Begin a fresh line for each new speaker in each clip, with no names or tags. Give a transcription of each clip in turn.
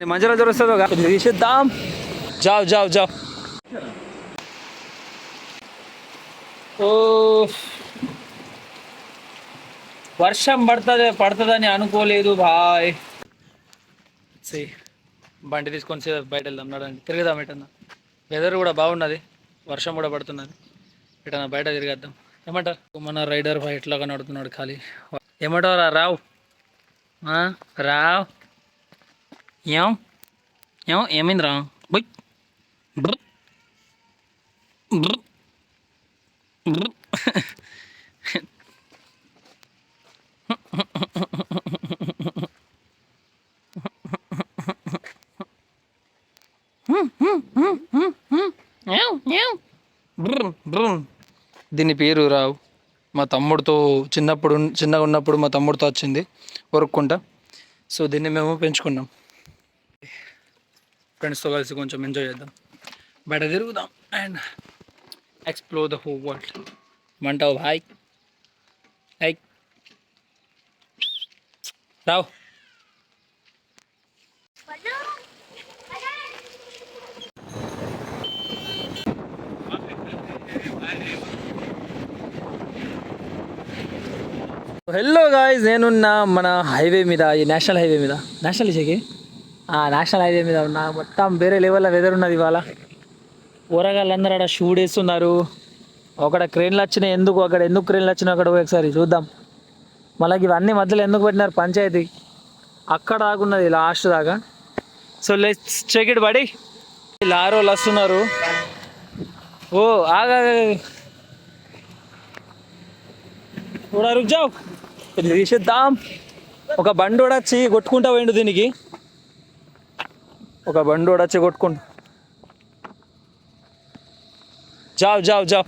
मंजरा जोर से होगा తీసేద్దాం जाओ जाओ जाओ ఓ వర్షం పడుతుందని అనుకోలేదు బాయ్ సి బండి తీసుకొని బయట వెళ్దాం నడండి తిరుగుదాం ఎటన్నా వెదర్ కూడా బాగున్నది వర్షం కూడా పడుతున్నది ఎటన్నా బయట తిరిగేద్దాం ఏమంటారు మన రైడర్ వైట్ లాగా నడుతున్నాడు ఖాళీ ఏమంటావు రావు రావు ఏం ఏమైందిరా బై బ్ర బ్ర బ్ర దీని పేరు రావు మా తమ్ముడితో చిన్నగా ఉన్నప్పుడు మా తమ్ముడితో వచ్చింది కొరుక్కుంటా సో దీన్ని మేము పెంచుకున్నాం ఫ్రెండ్స్తో కలిసి కొంచెం ఎంజాయ్ చేద్దాం బయట తిరుగుదాం and explore the whole world మంటావు హాయ్ హై రావు హలో గాయ్స్ నేనున్నా మన హైవే మీద ఈ నేషనల్ హైవే మీద నేషనల్ హైవే మీద ఉన్నా మొత్తం వేరే లెవెల్లో వెదర్ ఉన్నది ఇవాళ ఊరగాళ్ళందరూ అక్కడ షూట్ వేస్తున్నారు అక్కడ క్రెయిన్లు వచ్చినాయి ఎందుకు క్రెయిన్లు వచ్చినాయి అక్కడ పోయి ఒకసారి చూద్దాం మళ్ళీ ఇవన్నీ మధ్యలో ఎందుకు పెట్టినారు పంచాయతీ అక్కడ దాకున్నది లాస్ట్ దాకా సో లెట్స్ చెక్ ఇట్ బడి లారోలు వస్తున్నారు ఓ ఆగా కూడా రుజావు తీసేద్దాం ఒక బండి వచ్చి కొట్టుకుంటా పోయిండు దీనికి ఒక బండి వచ్చి కొట్టుకుంటా జావ్ జావ్ జావ్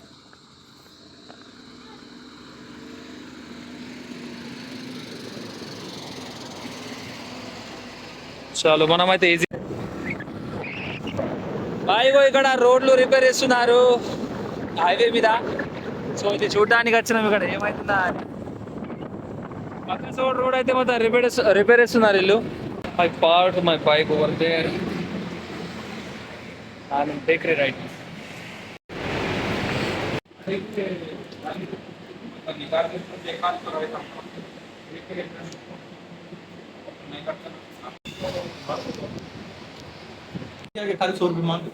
చాలు మనమైతే ఈజీ బాయిగో ఇక్కడ రోడ్లు రిపేర్ చేస్తున్నారు హైవే మీద సో ఇది చూడడానికి వచ్చినాం ఇక్కడ ఏమవుతుందా అని పక్క సైడ్ రోడ్ అయితే మొత్తం రిపేర్ చేస్తున్నారు ఇల్లు my bike over there bakery right
खाली 100 रुपये मांग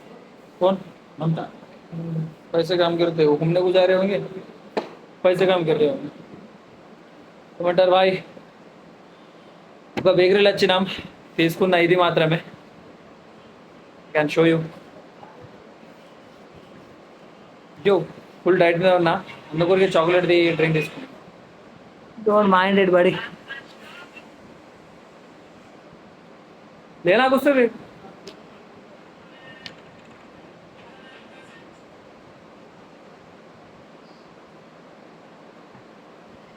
कौन
ममता
पैसे काम करते हो घूमने को जा रहे होंगे पैसे काम कर रहे होंगे ఏమంటారు బాయ్ ఒక బేకరీలో వచ్చినాం తీసుకున్న ఇది మాత్రమే క్యాన్ షో యూ జో ఫుల్ డైట్ మీద ఉన్నా అందుకొరికి చాక్లెట్ది డ్రింక్ తీసుకున్నాం డోంట్ మైండ్ ఇట్ బడి లేనా వస్తుంది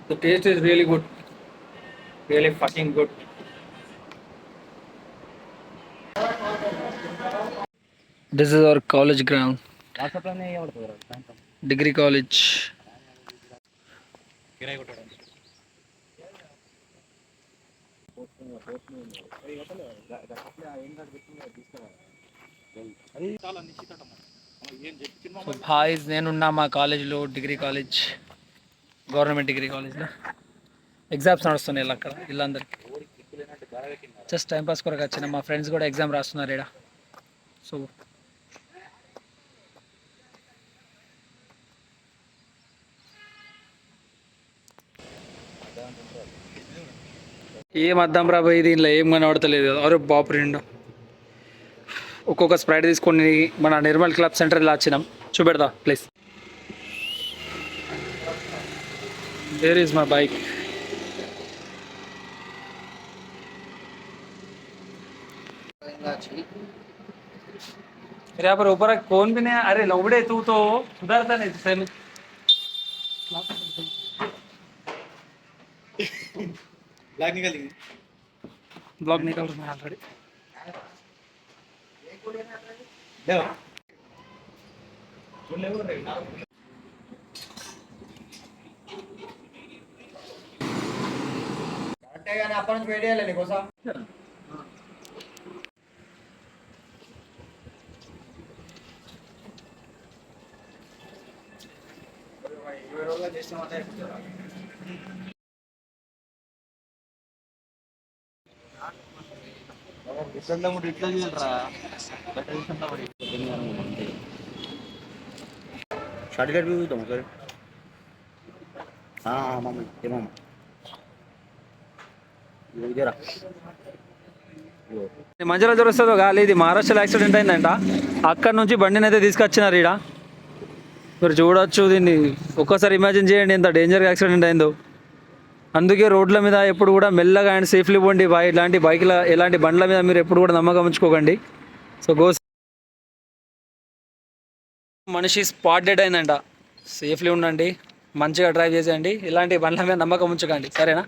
The taste is really good, really fucking good. This is our college ground. Degree college. So boys, నేనున్నా మా కాలేజ్లో డిగ్రీ కాలేజ్ గవర్నమెంట్ డిగ్రీ కాలేజ్లో ఎగ్జామ్స్ నడుస్తున్నాయి అక్కడ వీళ్ళందరికీ జస్ట్ టైంపాస్ కొరకు వచ్చిన మా ఫ్రెండ్స్ కూడా ఎగ్జామ్ రాస్తున్నారు ఇక్కడ సో ఏం అద్దాం రా పోయి దీనిలో ఏం కనబడతలేదు అరే బాపు రెండు ఒక్కొక్క స్ప్రైట్ తీసుకొని మన నిర్మల్ క్లబ్ సెంటర్లో వచ్చినాం చూపెడతా please Here is my bike. मेरे यहाँ पर ऊपर कौन भी नहीं है अरे लौड़े तू तो सुधरता नहीं सेम ब्लॉग निकल रहा है ऑलरेडी
आपण वेळ यायला नाही कोसा ఇట్లా కూడా ఇట్లా చేయాలరా
షార్ట్ కట్ చూద్దాం సరే మామ ఏమమ్మ ఇదేరా
మధ్యలో దొరుకుతుందో గాలి ఇది మహారాష్ట్రలో యాక్సిడెంట్ అయిందంట. అక్కడ నుంచి బండిని అయితే తీసుకొచ్చినారు ఈడ. మీరు చూడొచ్చు దీన్ని. ఒక్కసారి ఇమాజిన్ చేయండి ఎంత డేంజర్గా యాక్సిడెంట్ అయిందో. అందుకే రోడ్ల మీద ఎప్పుడు కూడా మెల్లగా అండ్ సేఫ్లీ పోండి. ఇలాంటి బైక్ల ఇలాంటి బండ్ల మీద మీరు ఎప్పుడు కూడా నమ్మకం ఉంచుకోకండి. సో మనిషి స్పాట్ డెడ్ అయిందంట. సేఫ్లీ ఉండండి, మంచిగా డ్రైవ్ చేసేయండి. ఇలాంటి బండ్ల మీద నమ్మకం ఉంచకండి, సరేనా?